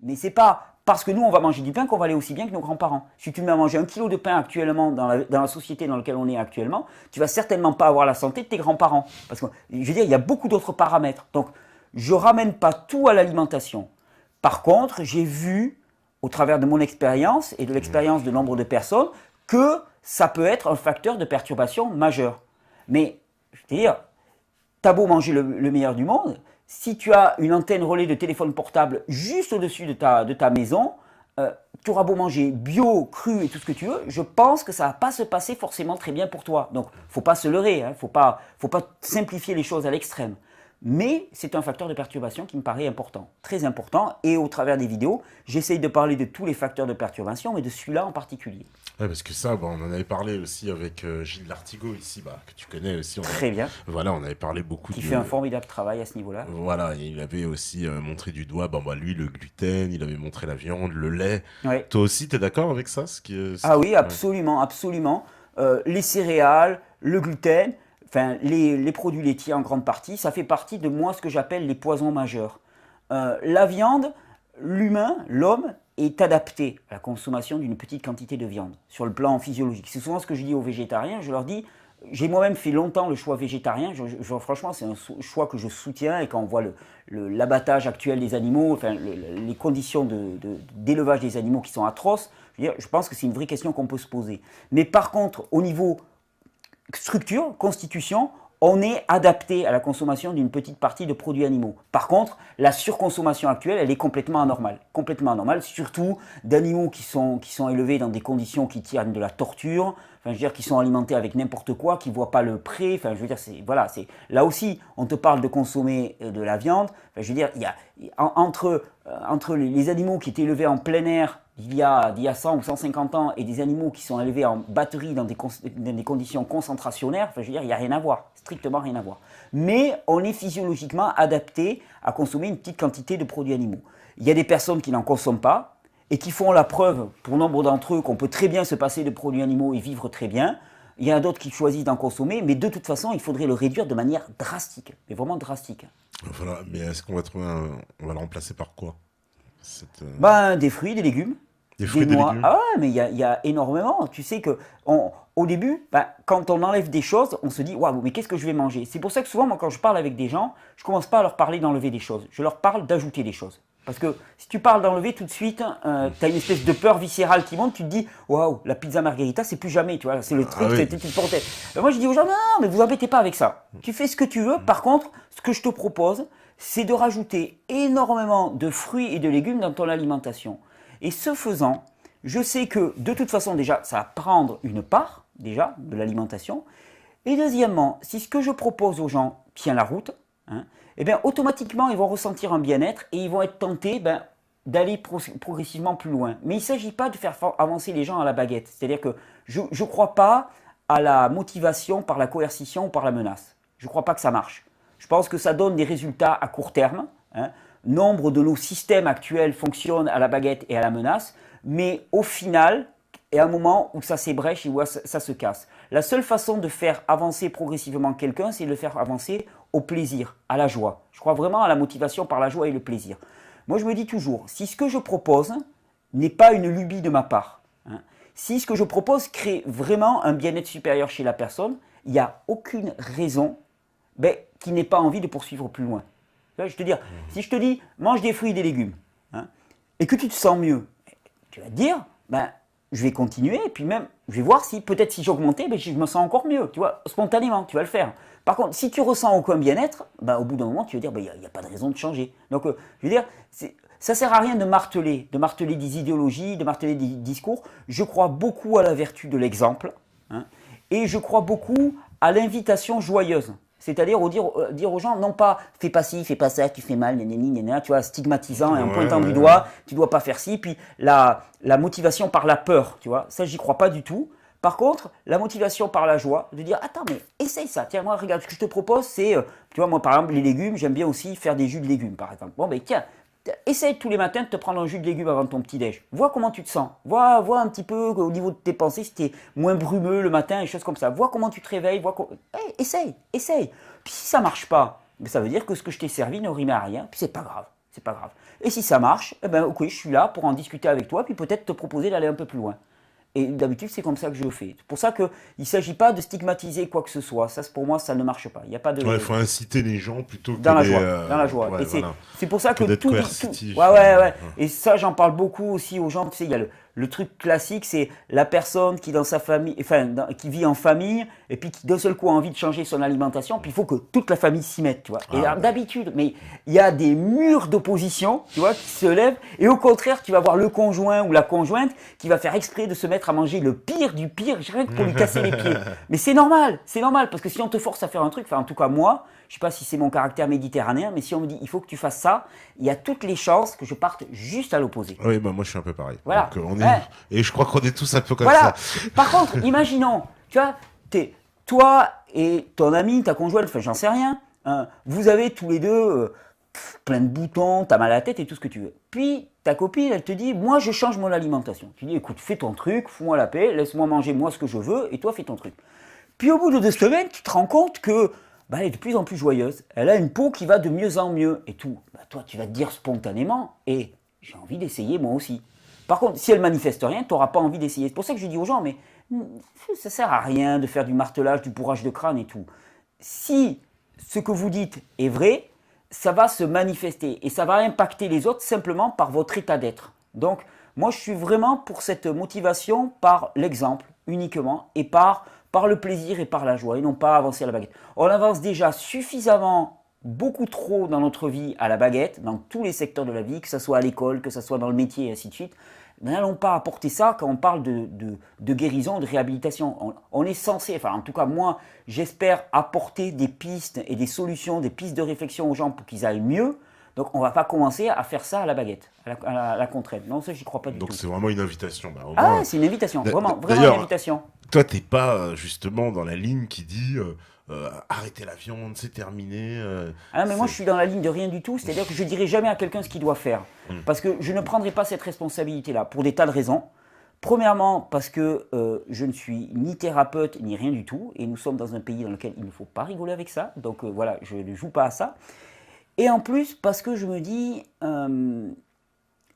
Mais c'est pas parce que nous, on va manger du pain qu'on va aller aussi bien que nos grands-parents. Si tu mets à manger 1 kilo de pain actuellement dans la société dans laquelle on est actuellement, tu vas certainement pas avoir la santé de tes grands-parents. Parce que, je veux dire, il y a beaucoup d'autres paramètres. Donc, je ramène pas tout à l'alimentation. Par contre, j'ai vu, au travers de mon expérience et de l'expérience de nombre de personnes, que ça peut être un facteur de perturbation majeur. Mais, je veux dire, t'as beau manger le meilleur du monde, si tu as une antenne relais de téléphone portable juste au-dessus de ta maison, tu auras beau manger bio, cru et tout ce que tu veux, je pense que ça ne va pas se passer forcément très bien pour toi. Donc, faut pas se leurrer, hein, faut pas simplifier les choses à l'extrême. Mais c'est un facteur de perturbation qui me paraît important, très important. Et au travers des vidéos, j'essaye de parler de tous les facteurs de perturbation, mais de celui-là en particulier. Ouais, parce que ça, bon, on en avait parlé aussi avec Gilles Lartigot ici, que tu connais aussi. Très bien. Voilà, on avait parlé beaucoup qui fait un formidable travail à ce niveau-là. Voilà, et il avait aussi montré du doigt, lui, le gluten, il avait montré la viande, le lait. Ouais. Toi aussi, t'es d'accord avec ça Ah oui, ouais. absolument, absolument. Les céréales, le gluten, enfin les produits laitiers en grande partie, ça fait partie de moi ce que j'appelle les poisons majeurs. La viande, l'homme, est adapté à la consommation d'une petite quantité de viande sur le plan physiologique. C'est souvent ce que je dis aux végétariens, je leur dis, j'ai moi-même fait longtemps le choix végétarien, franchement c'est un choix que je soutiens et quand on voit l'abattage actuel des animaux, enfin, les conditions d'élevage des animaux qui sont atroces, je pense que c'est une vraie question qu'on peut se poser. Mais par contre, au niveau structure, constitution, on est adapté à la consommation d'une petite partie de produits animaux. Par contre, la surconsommation actuelle, elle est complètement anormale, surtout d'animaux qui sont élevés dans des conditions qui tiennent de la torture, enfin, je veux dire, qui sont alimentés avec n'importe quoi, qui ne voient pas le pré, enfin, je veux dire, là aussi, on te parle de consommer de la viande, enfin, je veux dire, entre les animaux qui étaient élevés en plein air, il y a 100 ou 150 ans et des animaux qui sont élevés en batterie dans des conditions concentrationnaires, enfin, je veux dire, il n'y a rien à voir, strictement rien à voir. Mais on est physiologiquement adapté à consommer une petite quantité de produits animaux. Il y a des personnes qui n'en consomment pas et qui font la preuve, pour nombre d'entre eux, qu'on peut très bien se passer de produits animaux et vivre très bien. Il y en a d'autres qui choisissent d'en consommer, mais de toute façon, il faudrait le réduire de manière drastique, mais vraiment drastique. Voilà, mais est-ce qu'on va on va le remplacer par quoi Des fruits, des légumes. Des fruits et des légumes. Ah ouais, mais il y a énormément. Tu sais que au début, quand on enlève des choses, on se dit waouh, mais qu'est-ce que je vais manger? C'est pour ça que souvent, moi, quand je parle avec des gens, je commence pas à leur parler d'enlever des choses. Je leur parle d'ajouter des choses. Parce que si tu parles d'enlever tout de suite, tu as une espèce de peur viscérale qui monte, tu te dis waouh, la pizza margherita, c'est plus jamais, tu vois, c'est le truc que tu portais. Moi, je dis aux gens non, mais vous embêtez pas avec ça. Tu fais ce que tu veux. Par contre, ce que je te propose, c'est de rajouter énormément de fruits et de légumes dans ton alimentation. Et ce faisant, je sais que de toute façon déjà, ça va prendre une part déjà de l'alimentation. Et deuxièmement, si ce que je propose aux gens tient la route, eh bien automatiquement ils vont ressentir un bien-être et ils vont être tentés d'aller progressivement plus loin. Mais il ne s'agit pas de faire avancer les gens à la baguette. C'est-à-dire que je ne crois pas à la motivation par la coercition ou par la menace. Je ne crois pas que ça marche. Je pense que ça donne des résultats à court terme. Nombre de nos systèmes actuels fonctionnent à la baguette et à la menace, mais au final, il y a un moment où ça s'ébrèche et où ça se casse. La seule façon de faire avancer progressivement quelqu'un, c'est de le faire avancer au plaisir, à la joie. Je crois vraiment à la motivation par la joie et le plaisir. Moi, je me dis toujours, si ce que je propose n'est pas une lubie de ma part, si ce que je propose crée vraiment un bien-être supérieur chez la personne, il n'y a aucune raison qui n'ait pas envie de poursuivre plus loin. Je te dire, si je te dis, mange des fruits et des légumes, et que tu te sens mieux, tu vas te dire, je vais continuer, et puis même, je vais voir si, peut-être si j'augmentais, je me sens encore mieux, tu vois, spontanément, tu vas le faire. Par contre, si tu ressens aucun bien-être, au bout d'un moment, tu vas dire, il n'y a pas de raison de changer. Donc, je veux dire, ça ne sert à rien de marteler des idéologies, de marteler des discours. Je crois beaucoup à la vertu de l'exemple, et je crois beaucoup à l'invitation joyeuse. C'est-à-dire dire aux gens, non pas fais pas ci, fais pas ça, tu fais mal, tu vois, stigmatisant et en pointant du doigt, tu dois pas faire ci. Puis la motivation par la peur, tu vois, ça j'y crois pas du tout. Par contre, la motivation par la joie, de dire attends mais essaye ça, tiens moi regarde ce que je te propose c'est, tu vois moi par exemple les légumes, j'aime bien aussi faire des jus de légumes par exemple. Bon tiens, essaye tous les matins de te prendre un jus de légumes avant ton petit-déj. Vois comment tu te sens. Vois un petit peu au niveau de tes pensées si tu es moins brumeux le matin et choses comme ça. Vois comment tu te réveilles. Essaye. Puis si ça ne marche pas, ça veut dire que ce que je t'ai servi ne rime à rien. Puis c'est pas grave. c'est pas grave. Et si ça marche, eh ben ok, je suis là pour en discuter avec toi, puis peut-être te proposer d'aller un peu plus loin. Et d'habitude, c'est comme ça que je le fais. C'est pour ça qu'il ne s'agit pas de stigmatiser quoi que ce soit. Ça, pour moi, ça ne marche pas. Il n'y a pas de... Ouais, il faut inciter les gens plutôt que Dans la les, joie, dans la joie. ouais, Et voilà. c'est pour ça que d'être tout... coercitif. Ouais, ouais, ouais. Et ça, j'en parle beaucoup aussi aux gens. Tu sais, il y a le truc classique, c'est la personne qui dans sa famille, enfin, qui vit en famille, et puis qui d'un seul coup a envie de changer son alimentation, puis il faut que toute la famille s'y mette, tu vois. Et Ah, ouais. d'habitude, mais il y a des murs d'opposition, tu vois, qui se lèvent, et au contraire, tu vas voir le conjoint ou la conjointe qui va faire exprès de se mettre à manger le pire du pire, rien que pour lui casser les pieds. Mais c'est normal, parce que si on te force à faire un truc, enfin, en tout cas moi, je sais pas si c'est mon caractère méditerranéen, mais si on me dit il faut que tu fasses ça, il y a toutes les chances que je parte juste à l'opposé. Oui, bah moi je suis un peu pareil. Voilà. Donc, on est... Ouais. Et je crois qu'on est tous un peu comme Voilà. ça. Par contre, imaginons, tu vois, toi et ton ami, ta conjointe, enfin j'en sais rien, hein, vous avez tous les deux plein de boutons, t'as mal à la tête et tout ce que tu veux. Puis ta copine, elle te dit, moi je change mon alimentation. Tu dis, écoute, fais ton truc, fous-moi la paix, laisse-moi manger moi ce que je veux et toi fais ton truc. Puis au bout de 2 semaines, tu te rends compte que bah, elle est de plus en plus joyeuse. Elle a une peau qui va de mieux en mieux et tout. Bah, toi, tu vas te dire spontanément, et j'ai envie d'essayer moi aussi. Par contre, si elle manifeste rien, tu n'auras pas envie d'essayer. C'est pour ça que je dis aux gens, mais ça sert à rien de faire du martelage, du bourrage de crâne et tout. Si ce que vous dites est vrai, ça va se manifester et ça va impacter les autres simplement par votre état d'être. Donc, moi, je suis vraiment pour cette motivation par l'exemple uniquement et par le plaisir et par la joie et non pas avancer à la baguette. On avance déjà suffisamment, beaucoup trop dans notre vie à la baguette, dans tous les secteurs de la vie, que ce soit à l'école, que ce soit dans le métier et ainsi de suite. N'allons pas apporter ça quand on parle de guérison, de réhabilitation. On est censé, enfin en tout cas moi, j'espère apporter des pistes et des solutions, des pistes de réflexion aux gens pour qu'ils aillent mieux. Donc on ne va pas commencer à faire ça à la baguette, à la contrainte. Non, ça j'y crois pas du tout. Donc c'est vraiment une invitation. Bah, au Ah, moins... c'est une invitation, vraiment une invitation. Toi, t'es pas justement dans la ligne qui dit arrêtez la viande, c'est terminé. Ah non, mais moi je suis dans la ligne de rien du tout, c'est-à-dire que je ne dirai jamais à quelqu'un ce qu'il doit faire. Parce que je ne prendrai pas cette responsabilité-là, pour des tas de raisons. Premièrement, parce que je ne suis ni thérapeute ni rien du tout, et nous sommes dans un pays dans lequel il ne faut pas rigoler avec ça, donc voilà, je ne joue pas à ça. Et en plus, parce que je me dis, je ne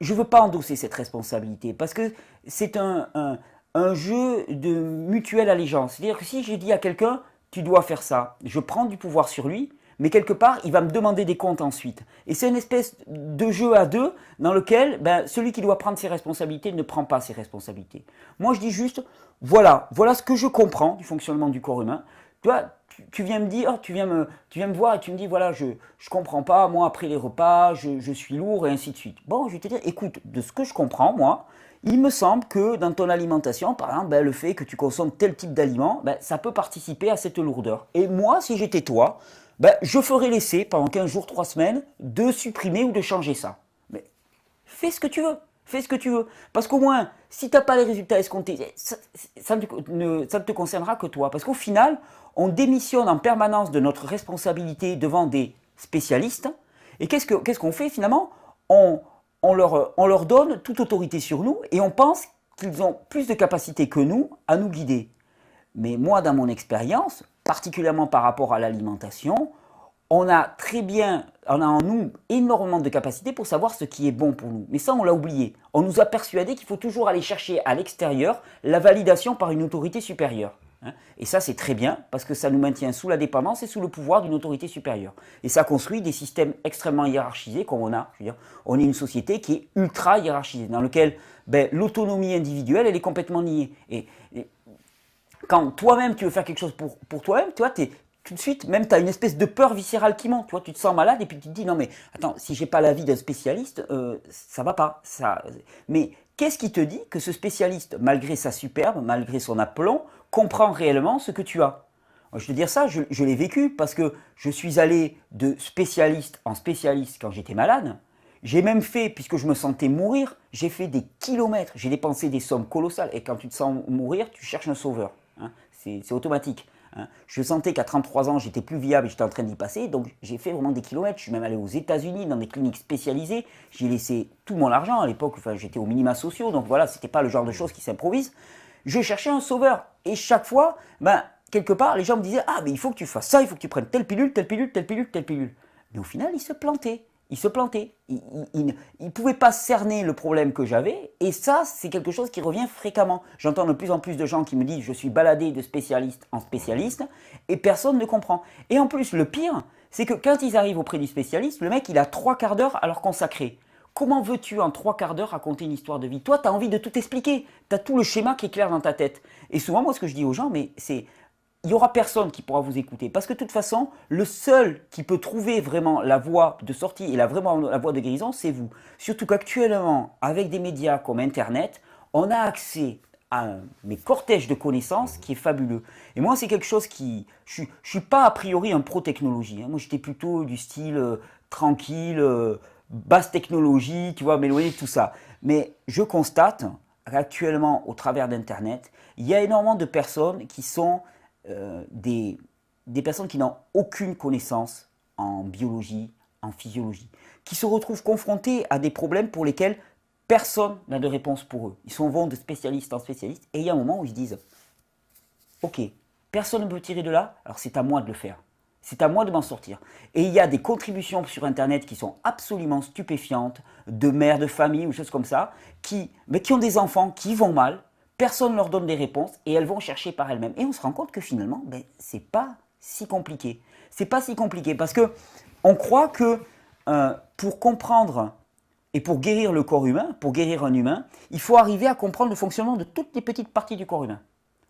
veux pas endosser cette responsabilité, parce que c'est un jeu de mutuelle allégeance. C'est-à-dire que si je dis à quelqu'un, tu dois faire ça, je prends du pouvoir sur lui, mais quelque part, il va me demander des comptes ensuite. Et c'est une espèce de jeu à deux dans lequel celui qui doit prendre ses responsabilités ne prend pas ses responsabilités. Moi, je dis juste, voilà ce que je comprends du fonctionnement du corps humain. Toi, tu viens me dire, tu viens me voir et tu me dis, voilà, je comprends pas, moi, après les repas, je suis lourd et ainsi de suite. Bon, je vais te dire, écoute, de ce que je comprends, moi, il me semble que dans ton alimentation, par exemple, le fait que tu consommes tel type d'aliment, ça peut participer à cette lourdeur. Et moi, si j'étais toi, je ferais l'essai pendant 15 jours, 3 semaines, de supprimer ou de changer ça. Mais fais ce que tu veux. Fais ce que tu veux. Parce qu'au moins, si tu n'as pas les résultats escomptés, ça ne te concernera que toi. Parce qu'au final, on démissionne en permanence de notre responsabilité devant des spécialistes. Et qu'est-ce qu'on fait finalement ? On leur donne toute autorité sur nous et on pense qu'ils ont plus de capacité que nous à nous guider. Mais moi, dans mon expérience, particulièrement par rapport à l'alimentation, on a en nous énormément de capacités pour savoir ce qui est bon pour nous. Mais ça, on l'a oublié. On nous a persuadé qu'il faut toujours aller chercher à l'extérieur la validation par une autorité supérieure. Et ça, c'est très bien, parce que ça nous maintient sous la dépendance et sous le pouvoir d'une autorité supérieure. Et ça construit des systèmes extrêmement hiérarchisés, comme on a. Je veux dire, on est une société qui est ultra hiérarchisée, dans laquelle l'autonomie individuelle, elle est complètement niée. Et quand toi-même, tu veux faire quelque chose pour toi-même, tu vois, tout de suite, même tu as une espèce de peur viscérale qui monte. Tu vois, tu te sens malade et puis tu te dis, non mais attends, si j'ai pas l'avis d'un spécialiste, ça va pas. Mais qu'est-ce qui te dit que ce spécialiste, malgré sa superbe, malgré son aplomb, comprend réellement ce que tu as ? Je te dire ça, je l'ai vécu parce que je suis allé de spécialiste en spécialiste quand j'étais malade. J'ai même fait, puisque je me sentais mourir, j'ai fait des kilomètres, j'ai dépensé des sommes colossales. Et quand tu te sens mourir, tu cherches un sauveur. C'est automatique. Je sentais qu'à 33 ans, j'étais plus viable et j'étais en train d'y passer. Donc j'ai fait vraiment des kilomètres. Je suis même allé aux États-Unis dans des cliniques spécialisées. J'ai laissé tout mon argent à l'époque. Enfin, j'étais aux minima sociaux. Donc voilà, c'était pas le genre de choses qui s'improvisent. Je cherchais un sauveur. Et chaque fois, quelque part, les gens me disaient, ah, mais il faut que tu fasses ça, il faut que tu prennes telle pilule, telle pilule, telle pilule, telle pilule. Mais au final, ils se plantaient. il se plantait. Il ne pouvait pas cerner le problème que j'avais. Et ça, c'est quelque chose qui revient fréquemment. J'entends de plus en plus de gens qui me disent je suis baladé de spécialiste en spécialiste et personne ne comprend. Et en plus, le pire, c'est que quand ils arrivent auprès du spécialiste, le mec, il a 3 quarts d'heure à leur consacrer. Comment veux-tu en 3 quarts d'heure raconter une histoire de vie? Toi, tu as envie de tout expliquer. Tu as tout le schéma qui est clair dans ta tête. Et souvent, moi, ce que je dis aux gens, mais c'est il n'y aura personne qui pourra vous écouter. Parce que de toute façon, le seul qui peut trouver vraiment la voie de sortie et vraiment la voie de guérison, c'est vous. Surtout qu'actuellement, avec des médias comme Internet, on a accès à un cortège de connaissances qui est fabuleux. Et moi, c'est quelque chose qui... Je ne suis pas a priori un pro-technologie. Hein. Moi, j'étais plutôt du style tranquille, basse technologie, tu vois, m'éloigner de tout ça. Mais je constate qu'actuellement, au travers d'Internet, il y a énormément de personnes qui sont des personnes qui n'ont aucune connaissance en biologie, en physiologie, qui se retrouvent confrontées à des problèmes pour lesquels personne n'a de réponse pour eux. Ils vont de spécialiste en spécialiste et il y a un moment où ils se disent ok, personne ne peut tirer de là, alors c'est à moi de le faire. C'est à moi de m'en sortir. Et il y a des contributions sur Internet qui sont absolument stupéfiantes, de mères de famille ou choses comme ça, qui ont des enfants qui vont mal, personne ne leur donne des réponses et elles vont chercher par elles-mêmes. Et on se rend compte que finalement, c'est pas si compliqué. C'est pas si compliqué parce que on croit que pour comprendre et pour guérir le corps humain, pour guérir un humain, il faut arriver à comprendre le fonctionnement de toutes les petites parties du corps humain.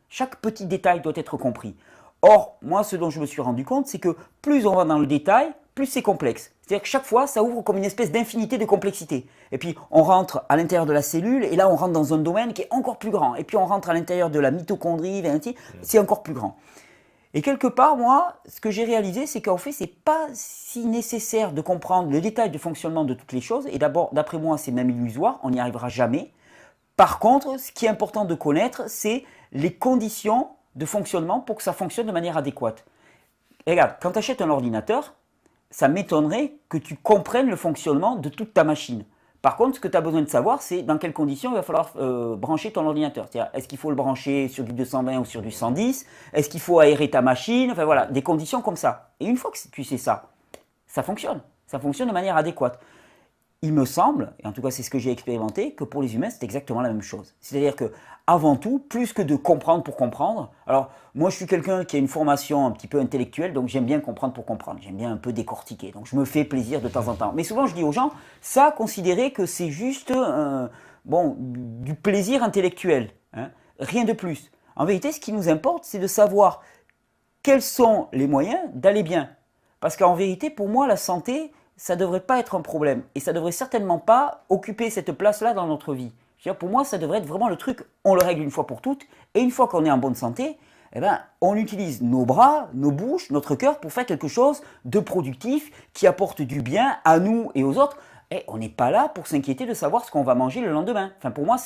Chaque petit détail doit être compris. Or, moi, ce dont je me suis rendu compte, c'est que plus on va dans le détail, plus c'est complexe. C'est-à-dire que chaque fois, ça ouvre comme une espèce d'infinité de complexité. Et puis, on rentre à l'intérieur de la cellule, et là, on rentre dans un domaine qui est encore plus grand. Et puis, on rentre à l'intérieur de la mitochondrie, c'est encore plus grand. Et quelque part, moi, ce que j'ai réalisé, c'est qu'en fait, c'est pas si nécessaire de comprendre le détail du fonctionnement de toutes les choses. Et d'abord, d'après moi, c'est même illusoire, on n'y arrivera jamais. Par contre, ce qui est important de connaître, c'est les conditions de fonctionnement pour que ça fonctionne de manière adéquate. Et regarde, quand tu achètes un ordinateur, ça m'étonnerait que tu comprennes le fonctionnement de toute ta machine. Par contre, ce que tu as besoin de savoir, c'est dans quelles conditions il va falloir brancher ton ordinateur. C'est-à-dire, est-ce qu'il faut le brancher sur du 220 ou sur du 110? Est-ce qu'il faut aérer ta machine? Enfin voilà, des conditions comme ça. Et une fois que tu sais ça, ça fonctionne. Ça fonctionne de manière adéquate. Il me semble, et en tout cas c'est ce que j'ai expérimenté, que pour les humains c'est exactement la même chose. C'est-à-dire que avant tout, plus que de comprendre pour comprendre, alors moi je suis quelqu'un qui a une formation un petit peu intellectuelle, donc j'aime bien comprendre pour comprendre, j'aime bien un peu décortiquer, donc je me fais plaisir de temps en temps. Mais souvent je dis aux gens, ça considérez que c'est juste du plaisir intellectuel, hein, rien de plus. En vérité ce qui nous importe c'est de savoir quels sont les moyens d'aller bien. Parce qu'en vérité pour moi la santé, ça ne devrait pas être un problème. Et ça ne devrait certainement pas occuper cette place-là dans notre vie. Pour moi, ça devrait être vraiment le truc, on le règle une fois pour toutes. Et une fois qu'on est en bonne santé, on utilise nos bras, nos bouches, notre cœur pour faire quelque chose de productif qui apporte du bien à nous et aux autres. Et on n'est pas là pour s'inquiéter de savoir ce qu'on va manger le lendemain. Enfin, pour moi,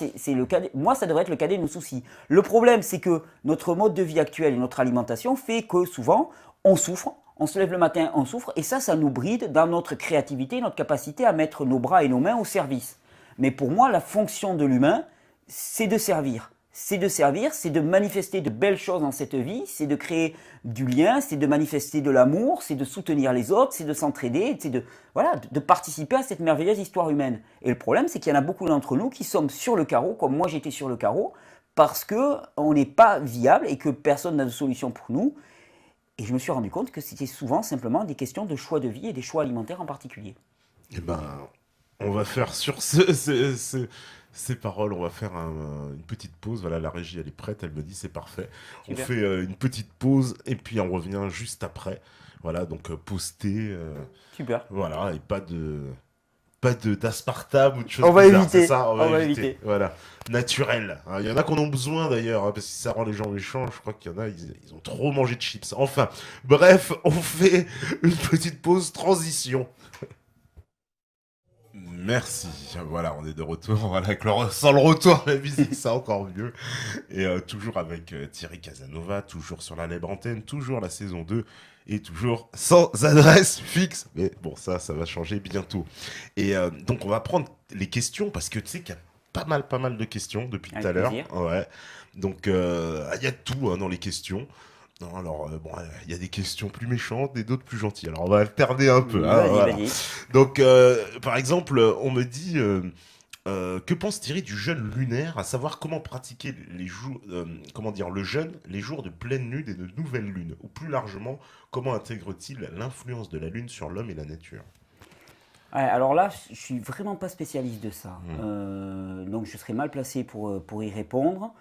moi, ça devrait être le cadet de nos soucis. Le problème, c'est que notre mode de vie actuel et notre alimentation fait que souvent, on souffre. On se lève le matin, on souffre, et ça nous bride dans notre créativité, notre capacité à mettre nos bras et nos mains au service. Mais pour moi, la fonction de l'humain, c'est de servir. C'est de servir, c'est de manifester de belles choses dans cette vie, c'est de créer du lien, c'est de manifester de l'amour, c'est de soutenir les autres, c'est de s'entraider, c'est de participer à cette merveilleuse histoire humaine. Et le problème, c'est qu'il y en a beaucoup d'entre nous qui sommes sur le carreau, comme moi j'étais sur le carreau, parce qu'on n'est pas viable et que personne n'a de solution pour nous. Et je me suis rendu compte que c'était souvent simplement des questions de choix de vie et des choix alimentaires en particulier. Eh ben, on va faire sur ces paroles, on va faire une petite pause. Voilà, la régie, elle est prête, elle me dit c'est parfait. Super. On fait une petite pause et puis on revient juste après. Voilà, donc poster. Super. Voilà, et pas d'aspartame ou de choses on va bizarres, éviter. C'est ça, on va éviter. Voilà, naturel. Il y en a qui en ont besoin d'ailleurs, hein, parce que ça rend les gens méchants. Je crois qu'il y en a, ils ont trop mangé de chips. Enfin, bref, on fait une petite pause transition. Merci. Voilà, on est de retour. Voilà, sans le retour à la musique, c'est encore mieux. Et toujours avec Thierry Casanova, toujours sur la libre antenne, toujours la saison 2. Et toujours sans adresse fixe. Mais bon, ça va changer bientôt. Et donc, on va prendre les questions, parce que tu sais qu'il y a pas mal de questions depuis tout à l'heure. Ouais. Donc, il y a tout dans les questions. Non, alors, bon, il y a des questions plus méchantes et d'autres plus gentilles. Alors, on va alterner un peu. Hein, Vas-y, voilà. vas-y. Donc, par exemple, on me dit, que pense Thierry du jeûne lunaire, à savoir comment pratiquer les jours, comment dire, le jeûne les jours de pleine lune et de nouvelle lune, ou plus largement, comment intègre-t-il l'influence de la lune sur l'homme et la nature? Ouais, alors là, je suis vraiment pas spécialiste de ça. Hmm. Donc je serais mal placé pour y répondre.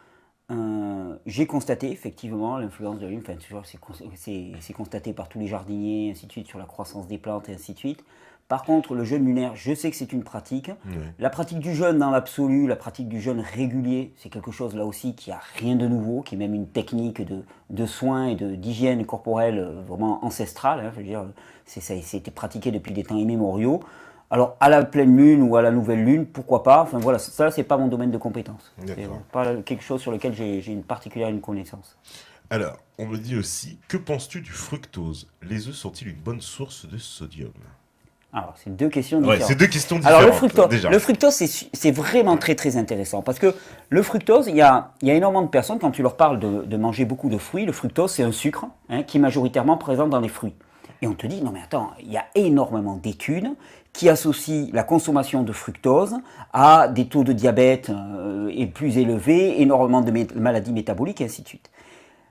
J'ai constaté effectivement l'influence de la Lune, enfin, tu vois, c'est constaté par tous les jardiniers, ainsi de suite, sur la croissance des plantes et ainsi de suite. Par contre, le jeûne lunaire, je sais que c'est une pratique. Ouais. La pratique du jeûne dans l'absolu, la pratique du jeûne régulier, c'est quelque chose là aussi qui a rien de nouveau, qui est même une technique de soins et d'hygiène corporelle vraiment ancestrale. Hein, je veux dire, ça a été pratiqué depuis des temps immémoriaux. Alors, à la pleine lune ou à la nouvelle lune, pourquoi pas. Enfin voilà, ça, c'est pas mon domaine de compétence. C'est D'accord. pas quelque chose sur lequel j'ai une particulière connaissance. Alors, on me dit aussi, que penses-tu du fructose? Les œufs sont-ils une bonne source de sodium? Alors, c'est deux questions Ouais, différentes. c'est deux questions Alors, différentes, déjà. le fructose c'est vraiment très très intéressant parce que le fructose, il y a énormément de personnes, quand tu leur parles de manger beaucoup de fruits, le fructose, c'est un sucre hein, qui est majoritairement présent dans les fruits. Et on te dit, non mais attends, il y a énormément d'études qui associent la consommation de fructose à des taux de diabète et plus élevés, énormément de maladies métaboliques et ainsi de suite.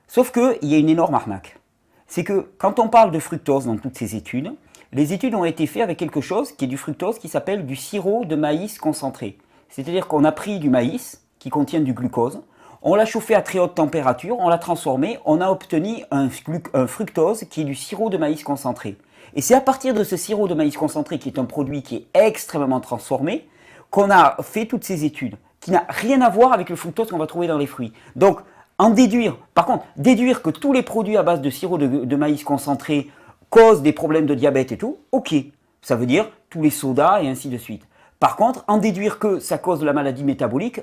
Sauf qu'il y a une énorme arnaque. C'est que quand on parle de fructose dans toutes ces études, les études ont été faites avec quelque chose qui est du fructose qui s'appelle du sirop de maïs concentré. C'est-à-dire qu'on a pris du maïs qui contient du glucose, on l'a chauffé à très haute température, on l'a transformé, on a obtenu un fructose qui est du sirop de maïs concentré. Et c'est à partir de ce sirop de maïs concentré, qui est un produit qui est extrêmement transformé, qu'on a fait toutes ces études, qui n'a rien à voir avec le fructose qu'on va trouver dans les fruits. Donc, par contre, déduire que tous les produits à base de sirop de maïs concentré causent des problèmes de diabète et tout, ok. Ça veut dire tous les sodas et ainsi de suite. Par contre, en déduire que ça cause la maladie métabolique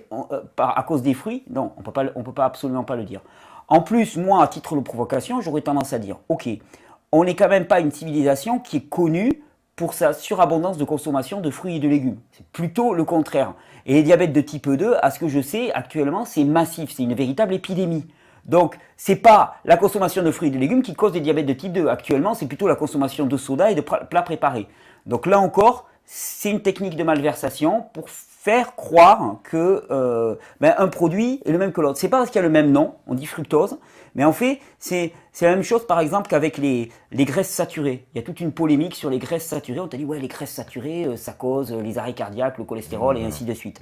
à cause des fruits, non, on peut pas absolument pas le dire. En plus, moi, à titre de provocation, j'aurais tendance à dire, ok, on n'est quand même pas une civilisation qui est connue pour sa surabondance de consommation de fruits et de légumes. C'est plutôt le contraire. Et les diabètes de type 2, à ce que je sais, actuellement, c'est massif, c'est une véritable épidémie. Donc, c'est pas la consommation de fruits et de légumes qui cause des diabètes de type 2. Actuellement, c'est plutôt la consommation de soda et de plats préparés. Donc là encore, c'est une technique de malversation pour faire croire que un produit est le même que l'autre. C'est pas parce qu'il y a le même nom, on dit fructose, mais en fait, c'est la même chose par exemple qu'avec les graisses saturées. Il y a toute une polémique sur les graisses saturées. On t'a dit, ouais, les graisses saturées, ça cause les arrêts cardiaques, le cholestérol et ainsi de suite.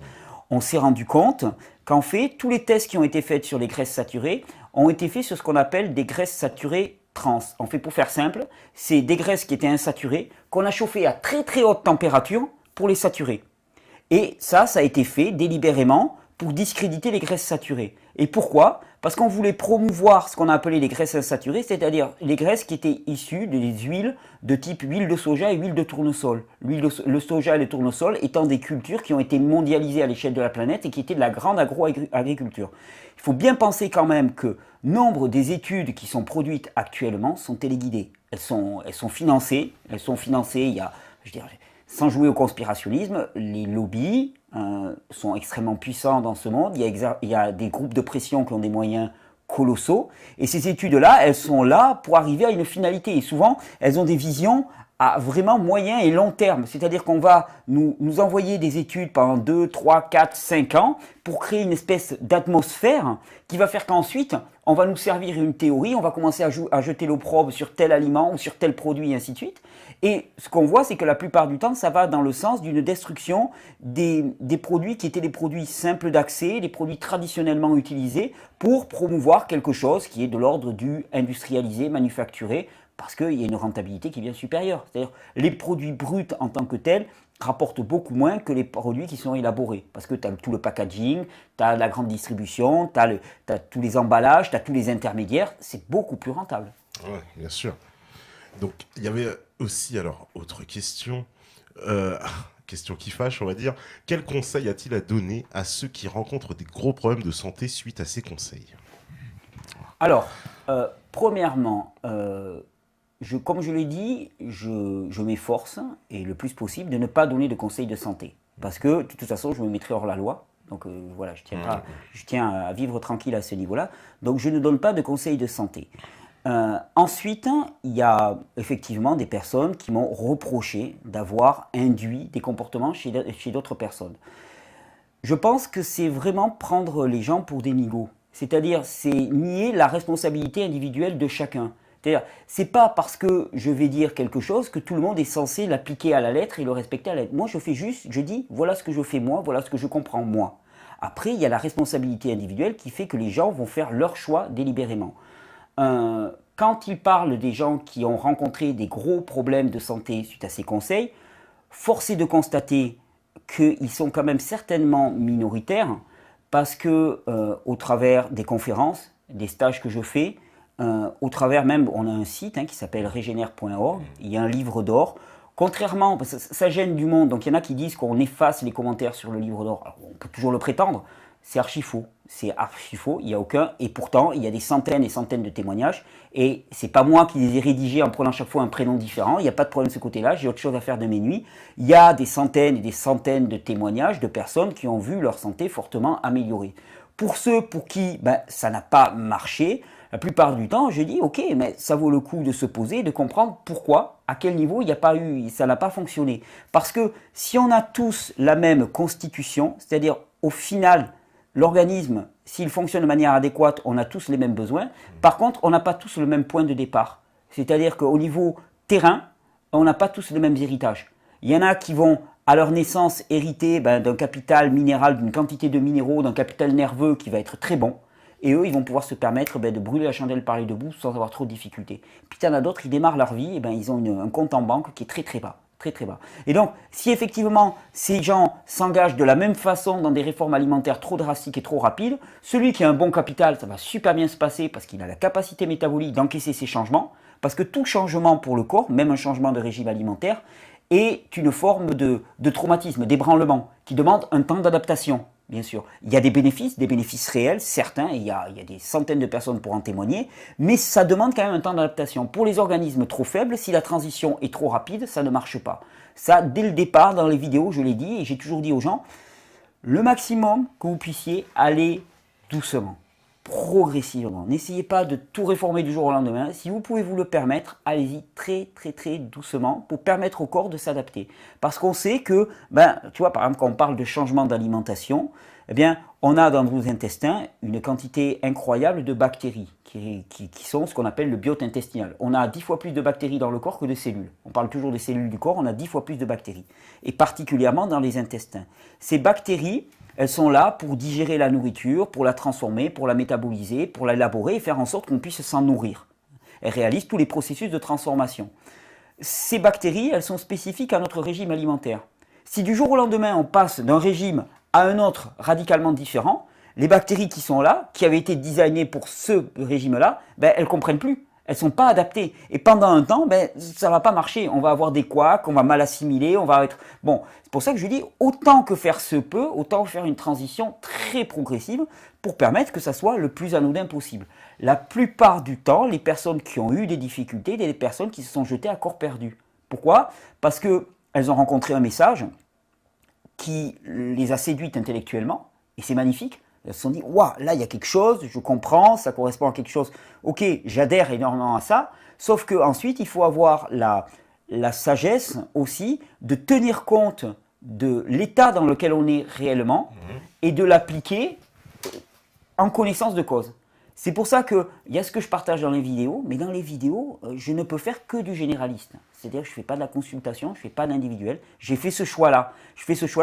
On s'est rendu compte qu'en fait, tous les tests qui ont été faits sur les graisses saturées ont été faits sur ce qu'on appelle des graisses saturées trans. En fait, pour faire simple, c'est des graisses qui étaient insaturées, qu'on a chauffées à très très haute température pour les saturer. Et ça a été fait délibérément pour discréditer les graisses saturées. Et pourquoi? Parce qu'on voulait promouvoir ce qu'on a appelé les graisses insaturées, c'est-à-dire les graisses qui étaient issues des huiles de type huile de soja et huile de tournesol. Le soja et le tournesol étant des cultures qui ont été mondialisées à l'échelle de la planète et qui étaient de la grande agro-agriculture. Il faut bien penser quand même que nombre des études qui sont produites actuellement sont téléguidées. Elles sont financées, il y a, je dirais, sans jouer au conspirationnisme, les lobbies sont extrêmement puissants dans ce monde. Il y a des groupes de pression qui ont des moyens colossaux. Et ces études-là, elles sont là pour arriver à une finalité. Et souvent, elles ont des visions à vraiment moyen et long terme. C'est-à-dire qu'on va nous envoyer des études pendant 2, 3, 4, 5 ans pour créer une espèce d'atmosphère qui va faire qu'ensuite, on va nous servir une théorie, on va commencer à jeter l'opprobre sur tel aliment ou sur tel produit et ainsi de suite. Et ce qu'on voit, c'est que la plupart du temps, ça va dans le sens d'une destruction des produits qui étaient des produits simples d'accès, des produits traditionnellement utilisés pour promouvoir quelque chose qui est de l'ordre du industrialisé, manufacturé, parce qu'il y a une rentabilité qui est bien supérieure. C'est-à-dire les produits bruts en tant que tels rapportent beaucoup moins que les produits qui sont élaborés. Parce que tu as tout le packaging, tu as la grande distribution, tu as tous les emballages, tu as tous les intermédiaires, c'est beaucoup plus rentable. Oui, bien sûr. Donc, il y avait aussi, alors, autre question, question qui fâche, on va dire. Quel conseil a-t-il à donner à ceux qui rencontrent des gros problèmes de santé suite à ces conseils? Alors, premièrement, comme je l'ai dit, je m'efforce, et le plus possible, de ne pas donner de conseils de santé. Parce que, de toute façon, je me mettrai hors la loi. Donc voilà, je tiens à vivre tranquille à ce niveau-là. Donc je ne donne pas de conseils de santé. Ensuite, il y a effectivement des personnes qui m'ont reproché d'avoir induit des comportements chez d'autres personnes. Je pense que c'est vraiment prendre les gens pour des nigauds. C'est-à-dire, c'est nier la responsabilité individuelle de chacun. C'est-à-dire, c'est pas parce que je vais dire quelque chose que tout le monde est censé l'appliquer à la lettre et le respecter à la lettre. Moi, je fais juste, je dis, voilà ce que je fais moi, voilà ce que je comprends moi. Après, il y a la responsabilité individuelle qui fait que les gens vont faire leur choix délibérément. Quand il parle des gens qui ont rencontré des gros problèmes de santé suite à ces conseils, force est de constater qu'ils sont quand même certainement minoritaires parce que au travers des conférences, des stages que je fais, au travers même, on a un site qui s'appelle regenère.org, il y a un livre d'or. Contrairement, parce que ça gêne du monde, donc il y en a qui disent qu'on efface les commentaires sur le livre d'or. On peut toujours le prétendre, c'est archi faux. C'est archi faux, il n'y a aucun. Et pourtant, il y a des centaines et centaines de témoignages. Et c'est pas moi qui les ai rédigés en prenant chaque fois un prénom différent. Il n'y a pas de problème de ce côté-là. J'ai autre chose à faire de mes nuits. Il y a des centaines et des centaines de témoignages de personnes qui ont vu leur santé fortement améliorée. Pour ceux pour qui ça n'a pas marché, la plupart du temps, je dis ok, mais ça vaut le coup de se poser, de comprendre pourquoi, à quel niveau il n'y a pas eu, ça n'a pas fonctionné. Parce que si on a tous la même constitution, c'est-à-dire au final, l'organisme, s'il fonctionne de manière adéquate, on a tous les mêmes besoins. Par contre, on n'a pas tous le même point de départ. C'est-à-dire qu'au niveau terrain, on n'a pas tous les mêmes héritages. Il y en a qui vont, à leur naissance, hériter d'un capital minéral, d'une quantité de minéraux, d'un capital nerveux qui va être très bon. Et eux, ils vont pouvoir se permettre de brûler la chandelle par les deux bouts sans avoir trop de difficultés. Puis il y en a d'autres, ils démarrent leur vie, et ils ont un compte en banque qui est très très bas. Très très bas. Et donc, si effectivement ces gens s'engagent de la même façon dans des réformes alimentaires trop drastiques et trop rapides, celui qui a un bon capital, ça va super bien se passer parce qu'il a la capacité métabolique d'encaisser ces changements, parce que tout changement pour le corps, même un changement de régime alimentaire, est une forme de traumatisme, d'ébranlement, qui demande un temps d'adaptation. Bien sûr, il y a des bénéfices réels, certains, et il y a des centaines de personnes pour en témoigner, mais ça demande quand même un temps d'adaptation. Pour les organismes trop faibles, si la transition est trop rapide, ça ne marche pas. Ça, dès le départ, dans les vidéos, je l'ai dit, et j'ai toujours dit aux gens, le maximum que vous puissiez aller doucement, progressivement. N'essayez pas de tout réformer du jour au lendemain. Si vous pouvez vous le permettre, allez-y très très très doucement pour permettre au corps de s'adapter. Parce qu'on sait que, tu vois, par exemple, quand on parle de changement d'alimentation, eh bien, on a dans nos intestins une quantité incroyable de bactéries qui sont ce qu'on appelle le biote intestinal. On a 10 fois plus de bactéries dans le corps que de cellules. On parle toujours des cellules du corps, on a 10 fois plus de bactéries. Et particulièrement dans les intestins. Ces bactéries, elles sont là pour digérer la nourriture, pour la transformer, pour la métaboliser, pour l'élaborer et faire en sorte qu'on puisse s'en nourrir. Elles réalisent tous les processus de transformation. Ces bactéries, elles sont spécifiques à notre régime alimentaire. Si du jour au lendemain, on passe d'un régime à un autre radicalement différent, les bactéries qui sont là, qui avaient été designées pour ce régime-là, elles ne comprennent plus. Elles ne sont pas adaptées. Et pendant un temps, ça ne va pas marcher. On va avoir des couacs, on va mal assimiler, on va être... Bon, c'est pour ça que je dis, autant que faire se peut, autant faire une transition très progressive pour permettre que ça soit le plus anodin possible. La plupart du temps, les personnes qui ont eu des difficultés, des personnes qui se sont jetées à corps perdu. Pourquoi? Parce qu'elles ont rencontré un message qui les a séduites intellectuellement, et c'est magnifique. Elles se sont dit, waouh, là il y a quelque chose, je comprends, ça correspond à quelque chose. Ok, j'adhère énormément à ça, sauf qu'ensuite il faut avoir la sagesse aussi de tenir compte de l'état dans lequel on est réellement et de l'appliquer en connaissance de cause. C'est pour ça qu'il y a ce que je partage dans les vidéos, mais dans les vidéos, je ne peux faire que du généraliste. C'est-à-dire que je ne fais pas de la consultation, je ne fais pas d'individuel. J'ai fait ce choix-là.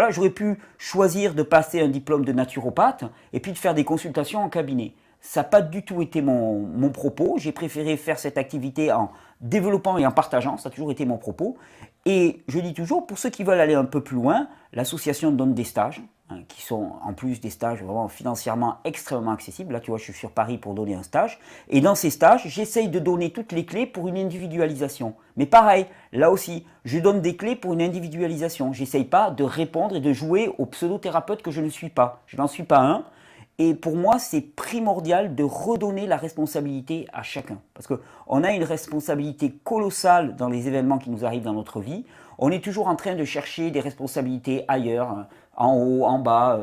J'aurais pu choisir de passer un diplôme de naturopathe et puis de faire des consultations en cabinet. Ça n'a pas du tout été mon propos. J'ai préféré faire cette activité en développant et en partageant. Ça a toujours été mon propos. Et je dis toujours, pour ceux qui veulent aller un peu plus loin, l'association donne des stages, qui sont en plus des stages vraiment financièrement extrêmement accessibles. Là, tu vois, je suis sur Paris pour donner un stage. Et dans ces stages, j'essaye de donner toutes les clés pour une individualisation. Mais pareil, là aussi, je donne des clés pour une individualisation. J'essaye pas de répondre et de jouer au pseudo-thérapeute que je ne suis pas. Je n'en suis pas un. Et pour moi, c'est primordial de redonner la responsabilité à chacun. Parce qu'on a une responsabilité colossale dans les événements qui nous arrivent dans notre vie. On est toujours en train de chercher des responsabilités ailleurs, en haut, en bas,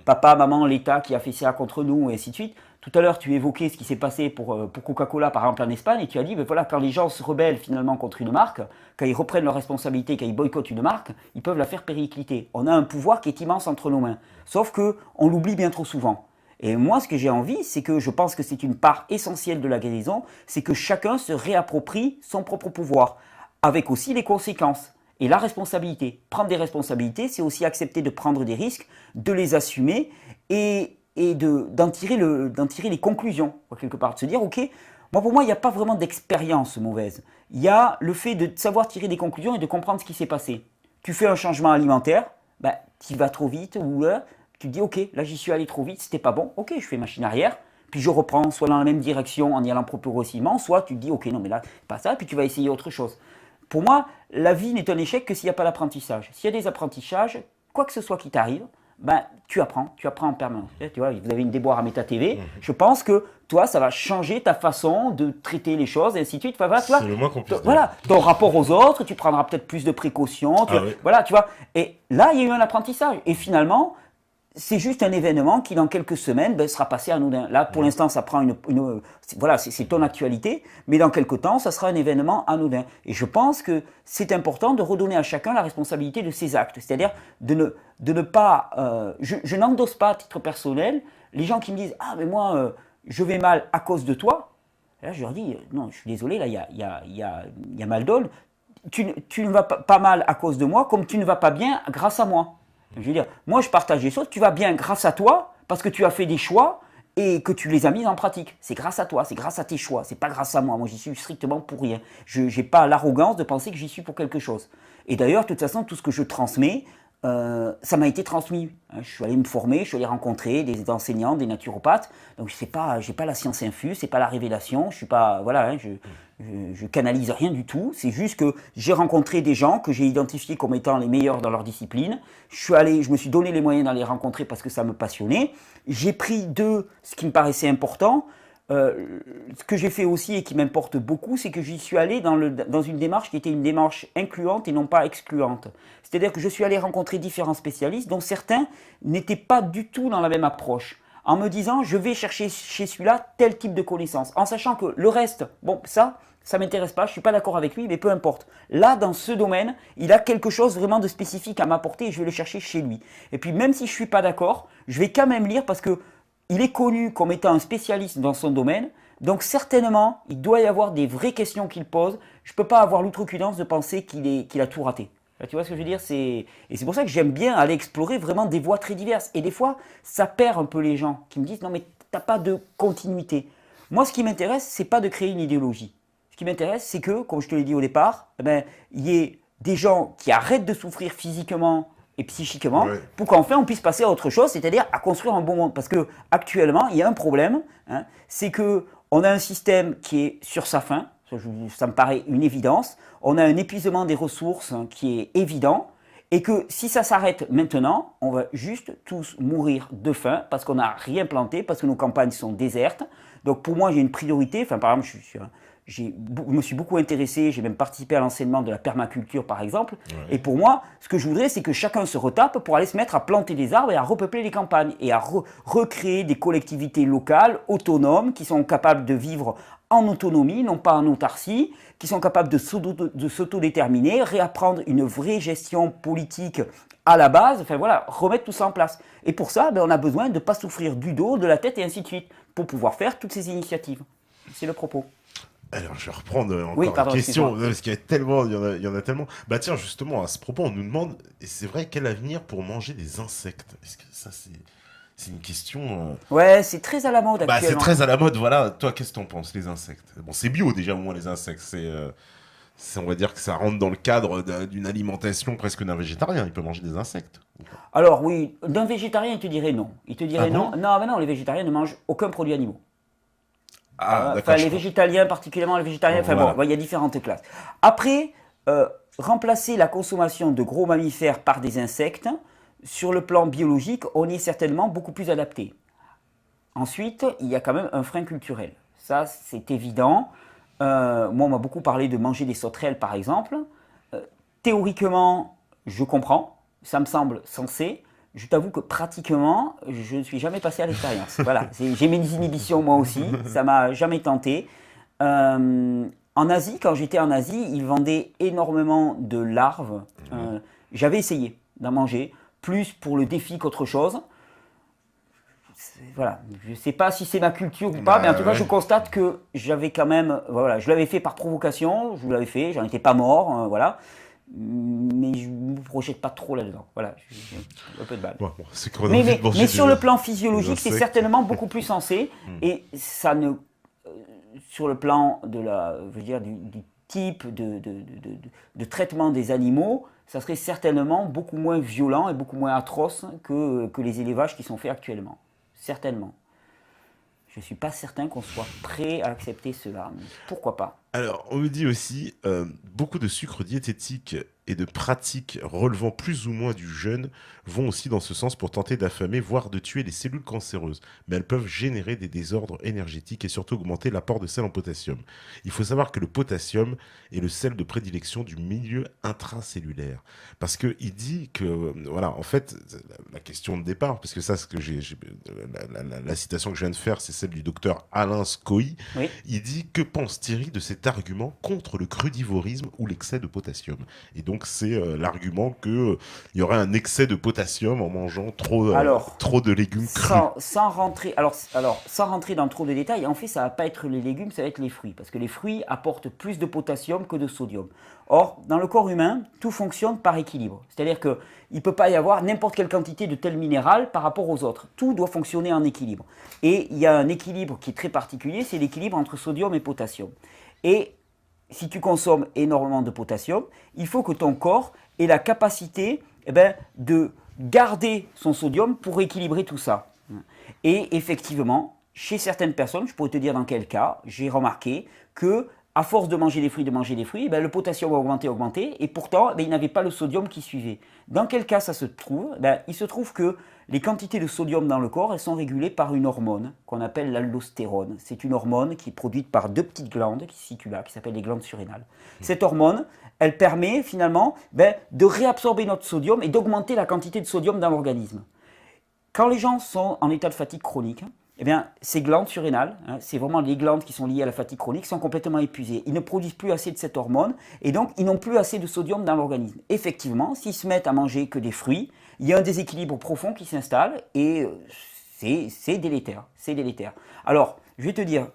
papa, maman, l'État qui a fait ça contre nous, et ainsi de suite. Tout à l'heure, tu évoquais ce qui s'est passé pour Coca-Cola, par exemple, en Espagne, et tu as dit, ben voilà, quand les gens se rebellent finalement contre une marque, quand ils reprennent leurs responsabilités, quand ils boycottent une marque, ils peuvent la faire péricliter. On a un pouvoir qui est immense entre nos mains. Sauf qu'on l'oublie bien trop souvent. Et moi, ce que j'ai envie, c'est que je pense que c'est une part essentielle de la guérison, c'est que chacun se réapproprie son propre pouvoir, avec aussi les conséquences et la responsabilité. Prendre des responsabilités, c'est aussi accepter de prendre des risques, de les assumer et d'en tirer les conclusions, quelque part. De se dire, ok, pour moi, il n'y a pas vraiment d'expérience mauvaise. Il y a le fait de savoir tirer des conclusions et de comprendre ce qui s'est passé. Tu fais un changement alimentaire, tu vas trop vite, ou tu te dis, ok, là j'y suis allé trop vite, c'était pas bon, ok, je fais machine arrière, puis je reprends soit dans la même direction en y allant progressivement, soit tu te dis, ok, non mais là, pas ça, puis tu vas essayer autre chose. Pour moi, la vie n'est un échec que s'il n'y a pas d'apprentissage. S'il y a des apprentissages, quoi que ce soit qui t'arrive, tu apprends en permanence. Tu vois, vous avez une déboire à Meta TV, je pense que toi, ça va changer ta façon de traiter les choses, et ainsi de suite. Enfin, voilà, C'est le moins qu'on puisse dire. Voilà, ton rapport aux autres, tu prendras peut-être plus de précautions. Oui. Voilà, tu vois. Et là, il y a eu un apprentissage. Et finalement, c'est juste un événement qui, dans quelques semaines, sera passé anodin. Là, pour l'instant, ça prend voilà, c'est ton actualité, mais dans quelques temps, ça sera un événement anodin. Et je pense que c'est important de redonner à chacun la responsabilité de ses actes. C'est-à-dire de ne pas... je n'endosse pas à titre personnel les gens qui me disent « Ah, mais moi, je vais mal à cause de toi ». Là, je leur dis « Non, je suis désolé, là, il y a mal d'ol. Tu ne vas pas mal à cause de moi, comme tu ne vas pas bien grâce à moi. » Je veux dire, moi je partage les choses, tu vas bien grâce à toi, parce que tu as fait des choix et que tu les as mis en pratique. C'est grâce à toi, c'est grâce à tes choix, c'est pas grâce à moi. Moi j'y suis strictement pour rien. Je n'ai pas l'arrogance de penser que j'y suis pour quelque chose. Et d'ailleurs, de toute façon, tout ce que je transmets, ça m'a été transmis. Je suis allé me former, je suis allé rencontrer des enseignants, des naturopathes. Donc j'ai pas la science infuse, c'est pas la révélation. Je suis pas, voilà, je canalise rien du tout. C'est juste que j'ai rencontré des gens que j'ai identifiés comme étant les meilleurs dans leur discipline. Je me suis donné les moyens d'aller les rencontrer parce que ça me passionnait. J'ai pris d'eux ce qui me paraissait important. Ce que j'ai fait aussi et qui m'importe beaucoup, c'est que j'y suis allé dans une démarche qui était une démarche incluante et non pas excluante. C'est-à-dire que je suis allé rencontrer différents spécialistes dont certains n'étaient pas du tout dans la même approche. En me disant, je vais chercher chez celui-là tel type de connaissances. En sachant que le reste, bon, ça m'intéresse pas, je suis pas d'accord avec lui, mais peu importe. Là, dans ce domaine, il a quelque chose vraiment de spécifique à m'apporter et je vais le chercher chez lui. Et puis, même si je suis pas d'accord, je vais quand même lire parce que il est connu comme étant un spécialiste dans son domaine, donc certainement, il doit y avoir des vraies questions qu'il pose. Je ne peux pas avoir l'outrecuidance de penser qu'il a tout raté. Là, tu vois ce que je veux dire? Et c'est pour ça que j'aime bien aller explorer vraiment des voies très diverses. Et des fois, ça perd un peu les gens qui me disent « Non, mais tu n'as pas de continuité ». Moi, ce qui m'intéresse, ce n'est pas de créer une idéologie. Ce qui m'intéresse, c'est que, comme je te l'ai dit au départ, il y ait des gens qui arrêtent de souffrir physiquement et psychiquement, pour qu'enfin on puisse passer à autre chose, c'est-à-dire à construire un bon monde. Parce que actuellement, il y a un problème, c'est que on a un système qui est sur sa fin, ça me paraît une évidence. On a un épuisement des ressources qui est évident, et que si ça s'arrête maintenant, on va juste tous mourir de faim parce qu'on n'a rien planté, parce que nos campagnes sont désertes. Donc pour moi, j'ai une priorité. Enfin, par exemple, je me suis beaucoup intéressé, j'ai même participé à l'enseignement de la permaculture par exemple. Et pour moi, ce que je voudrais, c'est que chacun se retape pour aller se mettre à planter des arbres et à repeupler les campagnes et à recréer des collectivités locales, autonomes, qui sont capables de vivre en autonomie, non pas en autarcie, qui sont capables de s'autodéterminer, réapprendre une vraie gestion politique à la base, enfin voilà, remettre tout ça en place. Et pour ça, on a besoin de ne pas souffrir du dos, de la tête et ainsi de suite, pour pouvoir faire toutes ces initiatives. C'est le propos. Alors, je vais reprendre encore une question, parce qu'il y a tellement, il y en a tellement. Bah tiens, justement, à ce propos, on nous demande, et c'est vrai, quel avenir pour manger des insectes? Est-ce que ça, c'est une question... Ouais, c'est très à la mode actuellement. C'est très à la mode, voilà. Toi, qu'est-ce que t'en penses, les insectes? Bon, c'est bio, déjà, au moins, les insectes. On va dire que ça rentre dans le cadre d'une alimentation presque d'un végétarien. Il peut manger des insectes. Alors, oui, d'un végétarien, il te dirait non. Il te dirait non. Non, mais non, les végétariens ne mangent aucun produit animaux. Les végétaliens, particulièrement les végétariens, il y a différentes classes. Après, remplacer la consommation de gros mammifères par des insectes, sur le plan biologique, on y est certainement beaucoup plus adapté. Ensuite, il y a quand même un frein culturel. Ça, c'est évident. Moi, on m'a beaucoup parlé de manger des sauterelles, par exemple. Théoriquement, je comprends. Ça me semble sensé. je t'avoue que pratiquement, je ne suis jamais passé à l'expérience. Voilà, j'ai mes inhibitions moi aussi, ça m'a jamais tenté. En Asie, quand j'étais en Asie, ils vendaient énormément de larves. J'avais essayé d'en manger, plus pour le défi qu'autre chose. Voilà, je ne sais pas si c'est ma culture ou pas, mais en tout cas, je constate que j'avais quand même, voilà, je l'avais fait par provocation, je l'avais fait, j'en étais pas mort, voilà. Mais je ne me projette pas trop là-dedans. Voilà, j'ai un peu de balle. Ouais, bon, mais sur le plan physiologique, c'est certainement beaucoup plus sensé. Et ça ne. Sur le plan de la, je veux dire, du type de traitement des animaux, ça serait certainement beaucoup moins violent et beaucoup moins atroce que les élevages qui sont faits actuellement. Certainement. Je ne suis pas certain qu'on soit prêt à accepter cela. Mais pourquoi pas? Alors, on me dit aussi, beaucoup de sucres diététiques et de pratiques relevant plus ou moins du jeûne vont aussi dans ce sens pour tenter d'affamer, voire de tuer les cellules cancéreuses. Mais elles peuvent générer des désordres énergétiques et surtout augmenter l'apport de sel en potassium. Il faut savoir que le potassium est le sel de prédilection du milieu intracellulaire. Parce qu'il dit que, voilà, en fait, la question de départ, parce que ça, ce que la citation que je viens de faire, c'est celle du docteur Alain Scoy. Oui. Il dit, que pense Thierry de cet argument contre le crudivorisme ou l'excès de potassium? Et donc, c'est l'argument qu'il y aurait un excès de potassium en mangeant trop de légumes crus. Sans rentrer dans trop de détails, en fait, ça ne va pas être les légumes, ça va être les fruits. Parce que les fruits apportent plus de potassium que de sodium. Or, dans le corps humain, tout fonctionne par équilibre. C'est-à-dire qu'il ne peut pas y avoir n'importe quelle quantité de tel minéral par rapport aux autres. Tout doit fonctionner en équilibre. Et il y a un équilibre qui est très particulier, c'est l'équilibre entre sodium et potassium. Et si tu consommes énormément de potassium, il faut que ton corps ait la capacité de garder son sodium pour équilibrer tout ça. Et effectivement, chez certaines personnes, je pourrais te dire dans quel cas, j'ai remarqué que à force de manger des fruits, le potassium va augmenter, et pourtant, il n'avait pas le sodium qui suivait. Dans quel cas ça se trouve? Il se trouve que les quantités de sodium dans le corps, elles sont régulées par une hormone qu'on appelle l'aldostérone. C'est une hormone qui est produite par deux petites glandes qui se situent là, qui s'appellent les glandes surrénales. Cette hormone, elle permet finalement de réabsorber notre sodium et d'augmenter la quantité de sodium dans l'organisme. Quand les gens sont en état de fatigue chronique, ces glandes surrénales, c'est vraiment les glandes qui sont liées à la fatigue chronique, sont complètement épuisées. Ils ne produisent plus assez de cette hormone et donc ils n'ont plus assez de sodium dans l'organisme. Effectivement, s'ils se mettent à manger que des fruits, il y a un déséquilibre profond qui s'installe et c'est délétère. C'est délétère. Alors, je vais te dire,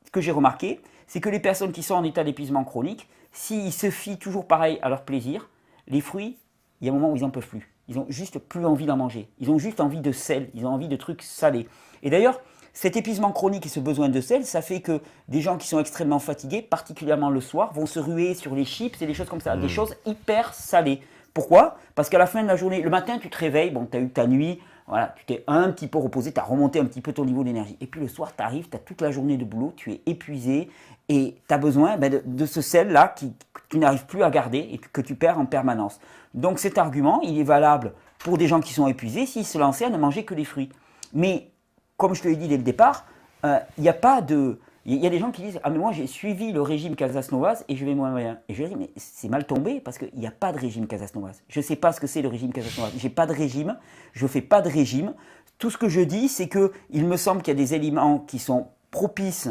ce que j'ai remarqué, c'est que les personnes qui sont en état d'épuisement chronique, s'ils se fient toujours pareil à leur plaisir, les fruits, il y a un moment où ils n'en peuvent plus. Ils n'ont juste plus envie d'en manger. Ils ont juste envie de sel, ils ont envie de trucs salés. Et d'ailleurs, cet épuisement chronique et ce besoin de sel, ça fait que des gens qui sont extrêmement fatigués, particulièrement le soir, vont se ruer sur les chips et des choses comme ça, des choses hyper salées. Pourquoi? Parce qu'à la fin de la journée, le matin, tu te réveilles, bon, tu as eu ta nuit, voilà, tu t'es un petit peu reposé, tu as remonté un petit peu ton niveau d'énergie. Et puis le soir, tu arrives, tu as toute la journée de boulot, tu es épuisé et tu as besoin de ce sel-là que tu n'arrives plus à garder et que tu perds en permanence. Donc cet argument, il est valable pour des gens qui sont épuisés s'ils se lançaient à ne manger que des fruits. Mais comme je te l'ai dit dès le départ, il y a pas de... Il y a des gens qui disent « Ah mais moi j'ai suivi le régime Casasnovas et je vais moins bien ». Et je leur dis « Mais c'est mal tombé parce qu'il n'y a pas de régime Casasnovas. Je ne sais pas ce que c'est le régime Casasnovas. J'ai pas de régime, je ne fais pas de régime. Tout ce que je dis, c'est qu'il me semble qu'il y a des aliments qui sont propices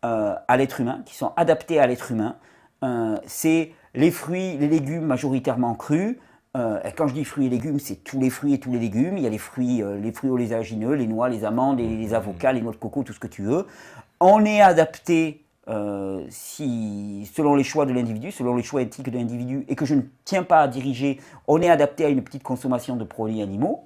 à l'être humain, qui sont adaptés à l'être humain. C'est les fruits, les légumes majoritairement crus. Quand je dis fruits et légumes, c'est tous les fruits et tous les légumes. Il y a les fruits oléagineux, les noix, les amandes, les avocats, les noix de coco, tout ce que tu veux. On est adapté selon les choix de l'individu, selon les choix éthiques de l'individu, et que je ne tiens pas à diriger, on est adapté à une petite consommation de produits animaux,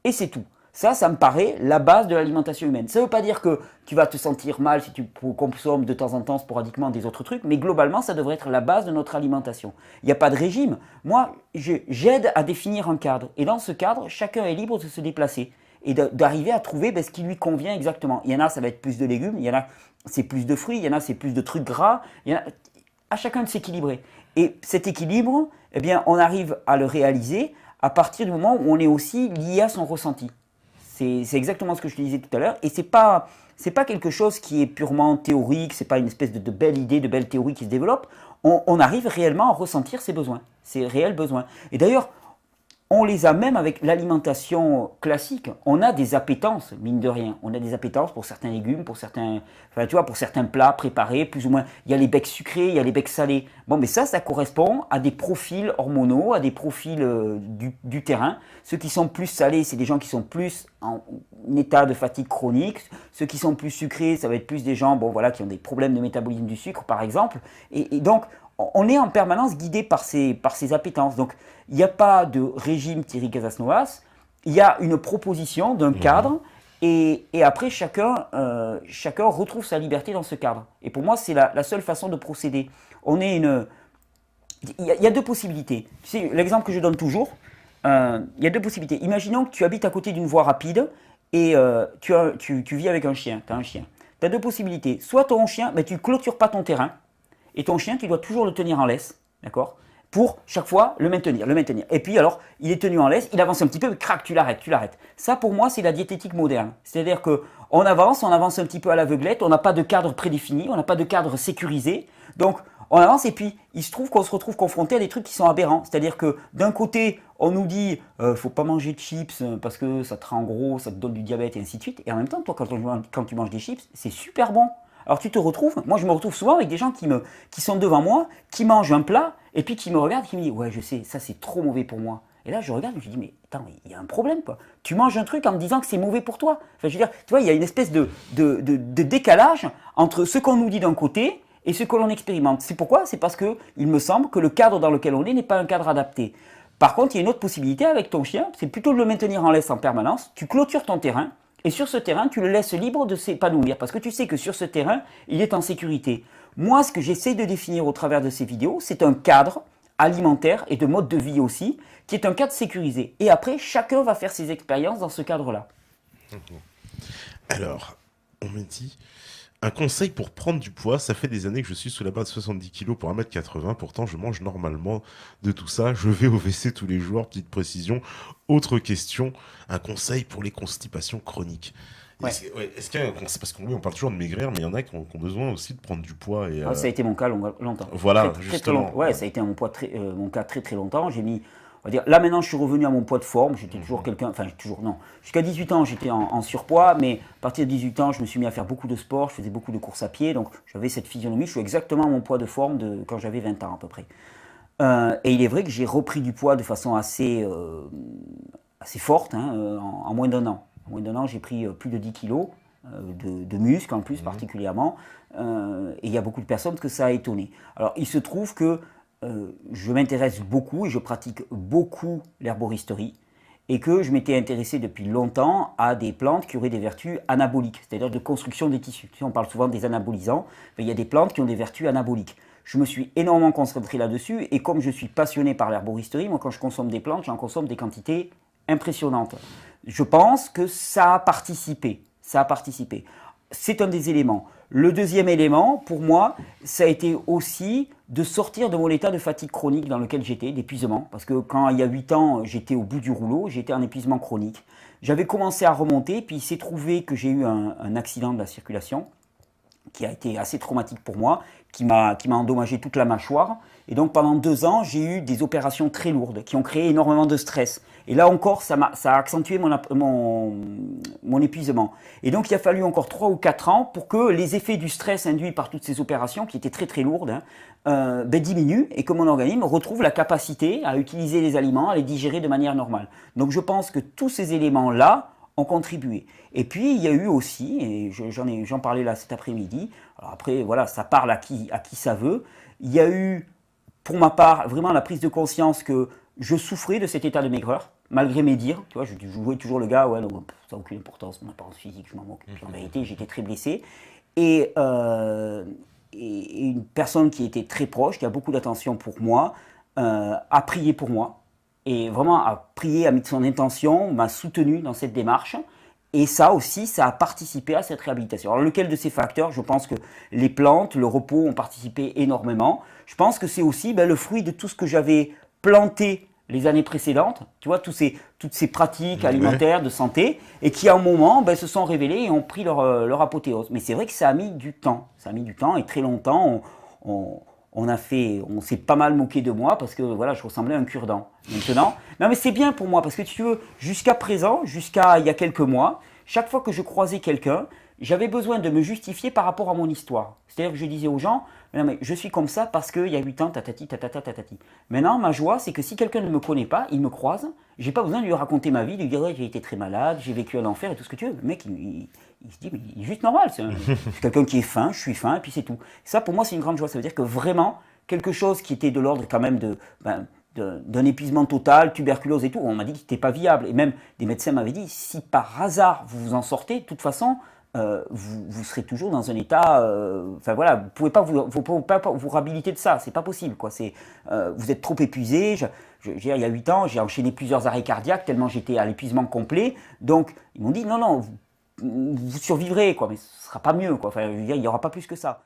et c'est tout. Ça me paraît la base de l'alimentation humaine. Ça ne veut pas dire que tu vas te sentir mal si tu consommes de temps en temps sporadiquement des autres trucs, mais globalement, ça devrait être la base de notre alimentation. Il n'y a pas de régime. Moi, j'aide à définir un cadre. Et dans ce cadre, chacun est libre de se déplacer et d'arriver à trouver ce qui lui convient exactement. Il y en a, ça va être plus de légumes, il y en a, c'est plus de fruits, il y en a, c'est plus de trucs gras. Il y en a, à chacun de s'équilibrer. Et cet équilibre, on arrive à le réaliser à partir du moment où on est aussi lié à son ressenti. C'est exactement ce que je te disais tout à l'heure. Et ce n'est pas quelque chose qui est purement théorique, ce n'est pas une espèce de belle idée, de belle théorie qui se développe. On arrive réellement à ressentir ses besoins, ses réels besoins. Et d'ailleurs, on les a même avec l'alimentation classique. On a des appétences, mine de rien. On a des appétences pour certains légumes, pour certains, enfin, tu vois, pour certains plats préparés, plus ou moins. Il y a les becs sucrés, il y a les becs salés. Bon, mais ça correspond à des profils hormonaux, à des profils du terrain. Ceux qui sont plus salés, c'est des gens qui sont plus en état de fatigue chronique. Ceux qui sont plus sucrés, ça va être plus des gens, bon, voilà, qui ont des problèmes de métabolisme du sucre, par exemple. Et donc, on est en permanence guidé par ces appétences. Donc, il n'y a pas de régime Thierry Casasnovas, il y a une proposition d'un cadre, et après, chacun retrouve sa liberté dans ce cadre. Et pour moi, c'est la seule façon de procéder. Il y a deux possibilités. Tu sais, l'exemple que je donne toujours, il y a deux possibilités. Imaginons que tu habites à côté d'une voie rapide, et tu vis avec un chien, tu as un chien. Tu as deux possibilités. Soit ton chien, mais tu ne clôtures pas ton terrain, et ton chien, tu dois toujours le tenir en laisse, d'accord? Pour chaque fois le maintenir. Et puis alors, il est tenu en laisse, il avance un petit peu, crac, tu l'arrêtes. Ça, pour moi, c'est la diététique moderne. C'est-à-dire qu'on avance un petit peu à l'aveuglette, on n'a pas de cadre prédéfini, on n'a pas de cadre sécurisé. Donc, on avance et puis il se trouve qu'on se retrouve confronté à des trucs qui sont aberrants. C'est-à-dire que d'un côté, on nous dit faut pas manger de chips parce que ça te rend gros, ça te donne du diabète et ainsi de suite. Et en même temps, toi, quand tu manges des chips, c'est super bon. Alors tu te retrouves, moi je me retrouve souvent avec des gens qui sont devant moi, qui mangent un plat, et puis qui me regardent, qui me disent ouais je sais, ça c'est trop mauvais pour moi. Et là je regarde et je me dis mais attends, il y a un problème quoi. Tu manges un truc en me disant que c'est mauvais pour toi. Enfin je veux dire, tu vois, il y a une espèce de décalage entre ce qu'on nous dit d'un côté et ce que l'on expérimente. C'est pourquoi? C'est parce que il me semble que le cadre dans lequel on est n'est pas un cadre adapté. Par contre, il y a une autre possibilité avec ton chien, c'est plutôt de le maintenir en laisse en permanence. Tu clôtures ton terrain. Et sur ce terrain, tu le laisses libre de s'épanouir parce que tu sais que sur ce terrain, il est en sécurité. Moi, ce que j'essaie de définir au travers de ces vidéos, c'est un cadre alimentaire et de mode de vie aussi, qui est un cadre sécurisé. Et après, chacun va faire ses expériences dans ce cadre-là. Alors, on me dit, un conseil pour prendre du poids, ça fait des années que je suis sous la barre de 70 kg pour 1m80, pourtant je mange normalement de tout ça, je vais au WC tous les jours, petite précision. Autre question, un conseil pour les constipations chroniques. Ouais. Est-ce qu'il y a un conseil, parce qu'on parle toujours de maigrir, mais il y en a qui ont besoin aussi de prendre du poids. Et, Ça a été mon cas longtemps. Voilà, très justement. longtemps. Ouais, ça a été mon cas très longtemps. J'ai mis, on va dire, là maintenant je suis revenu à mon poids de forme. J'étais toujours quelqu'un, enfin toujours non. Jusqu'à 18 ans j'étais en surpoids, mais à partir de 18 ans je me suis mis à faire beaucoup de sport, je faisais beaucoup de courses à pied, donc j'avais cette physionomie. Je suis exactement à mon poids de forme de quand j'avais 20 ans à peu près. Et il est vrai que j'ai repris du poids de façon assez forte en moins d'un an. En moins d'un an, j'ai pris plus de 10 kilos de muscles en plus particulièrement. Et il y a beaucoup de personnes que ça a étonné. Alors il se trouve que je m'intéresse beaucoup et je pratique beaucoup l'herboristerie et que je m'étais intéressé depuis longtemps à des plantes qui auraient des vertus anaboliques, c'est-à-dire de construction des tissus. Tu sais, on parle souvent des anabolisants, mais il y a des plantes qui ont des vertus anaboliques. Je me suis énormément concentré là-dessus et comme je suis passionné par l'herboristerie, moi quand je consomme des plantes, j'en consomme des quantités impressionnantes. Je pense que ça a participé. C'est un des éléments. Le deuxième élément, pour moi, ça a été aussi de sortir de mon état de fatigue chronique dans lequel j'étais, d'épuisement. Parce que quand il y a 8 ans, j'étais au bout du rouleau, j'étais en épuisement chronique. J'avais commencé à remonter, puis il s'est trouvé que j'ai eu un accident de la circulation qui a été assez traumatique pour moi, qui m'a endommagé toute la mâchoire. Et donc pendant 2 ans, j'ai eu des opérations très lourdes qui ont créé énormément de stress. Et là encore, ça a accentué mon épuisement. Et donc il a fallu encore 3 ou 4 ans pour que les effets du stress induits par toutes ces opérations, qui étaient très très lourdes, diminuent et que mon organisme retrouve la capacité à utiliser les aliments, à les digérer de manière normale. Donc je pense que tous ces éléments-là ont contribué. Et puis il y a eu aussi, et j'en parlais là cet après-midi, alors après voilà, ça parle à qui ça veut, il y a eu pour ma part vraiment la prise de conscience que je souffrais de cet état de maigreur, malgré mes dires, tu vois, je jouais toujours le gars, ouais, donc, ça n'a aucune importance, mon apparence physique, je m'en moque. Puis en vérité, j'étais très blessé. Et une personne qui était très proche, qui a beaucoup d'attention pour moi, a prié pour moi. Et vraiment a prié, a mis son intention, m'a soutenu dans cette démarche. Et ça aussi, ça a participé à cette réhabilitation. Alors lequel de ces facteurs? Je pense que les plantes, le repos ont participé énormément. Je pense que c'est aussi le fruit de tout ce que j'avais planté les années précédentes, tu vois, toutes ces pratiques alimentaires de santé, et qui à un moment se sont révélées et ont pris leur apothéose. Mais c'est vrai que ça a mis du temps, et très longtemps, on on s'est pas mal moqué de moi parce que voilà, je ressemblais à un cure-dent. Maintenant, non mais c'est bien pour moi parce que tu veux, jusqu'à présent, jusqu'à il y a quelques mois, chaque fois que je croisais quelqu'un, j'avais besoin de me justifier par rapport à mon histoire. C'est-à-dire que je disais aux gens, non mais je suis comme ça parce qu'il y a 8 ans, tatati, tatata, tatati. Maintenant, ma joie, c'est que si quelqu'un ne me connaît pas, il me croise, j'ai pas besoin de lui raconter ma vie, de lui dire ouais, j'ai été très malade, j'ai vécu un enfer et tout ce que tu veux. Le mec, il se dit, mais il est juste normal. Je suis quelqu'un qui est fin, je suis fin, et puis c'est tout. Ça, pour moi, c'est une grande joie. Ça veut dire que vraiment, quelque chose qui était de l'ordre quand même d'un épuisement total, tuberculose et tout, on m'a dit que c'était pas viable. Et même des médecins m'avaient dit, si par hasard vous vous en sortez, de toute façon, vous serez toujours dans un état. Enfin voilà, vous pouvez pas vous réhabiliter de ça, c'est pas possible quoi. Vous êtes trop épuisé. Il y a 8 ans, j'ai enchaîné plusieurs arrêts cardiaques tellement j'étais à l'épuisement complet. Donc ils m'ont dit non, vous survivrez quoi, mais ce sera pas mieux quoi. Enfin, je veux dire, il y aura pas plus que ça.